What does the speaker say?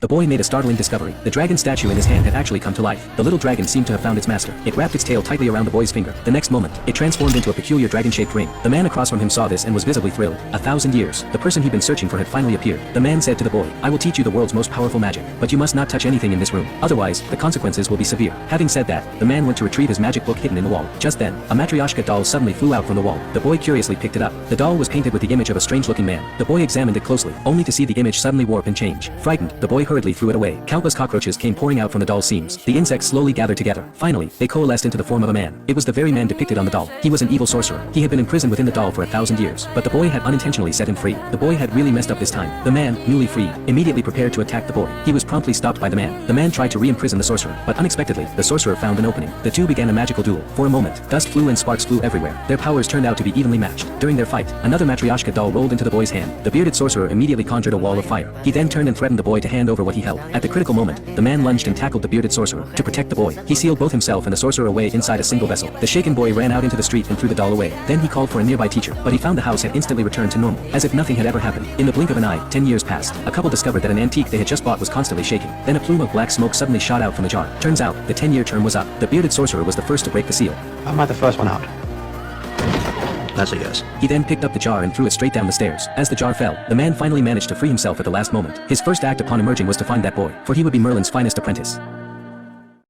The boy made a startling discovery. The dragon statue in his hand had actually come to life. The little dragon seemed to have found its master. It wrapped its tail tightly around the boy's finger. The next moment, it transformed into a peculiar dragon-shaped ring. The man across from him saw this and was visibly thrilled. 1,000 years. The person he'd been searching for had finally appeared. The man said to the boy, "I will teach you the world's most powerful magic, but you must not touch anything in this room. Otherwise, the consequences will be severe." Having said that, the man went to retrieve his magic book hidden in the wall. Just then, a matryoshka doll suddenly flew out from the wall. The boy curiously picked it up. The doll was painted with the image of a strange-looking man. The boy examined it closely, only to see the image suddenly warp and change. Frightened, the boy hurriedly threw it away. Countless cockroaches came pouring out from the doll's seams. The insects slowly gathered together. Finally, they coalesced into the form of a man. It was the very man depicted on the doll. He was an evil sorcerer. He had been imprisoned within the doll for 1,000 years, but the boy had unintentionally set him free. The boy had really messed up this time. The man, newly freed, immediately prepared to attack the boy. He was promptly stopped by the man. The man tried to re-imprison the sorcerer, but unexpectedly, the sorcerer found an opening. The two began a magical duel. For a moment, dust flew and sparks flew everywhere. Their powers turned out to be evenly matched. During their fight, another matryoshka doll rolled into the boy's hand. The bearded sorcerer immediately conjured a wall of fire. He then turned and threatened the boy to hand over what he held. At the critical moment, the man lunged and tackled the bearded sorcerer. To protect the boy, he sealed both himself and the sorcerer away inside a single vessel. The shaken boy ran out into the street and threw the doll away. Then he called for a nearby teacher, but he found the house had instantly returned to normal, as if nothing had ever happened. In the blink of an eye, 10 years passed. A couple discovered that an antique they had just bought was constantly shaking. Then a plume of black smoke suddenly shot out from the jar. Turns out, the 10-year term was up. The bearded sorcerer was the first to break the seal. Am I the first one out? That's a yes. He then picked up the jar and threw it straight down the stairs. As the jar fell, the man finally managed to free himself at the last moment. His first act upon emerging was to find that boy, for he would be Merlin's finest apprentice.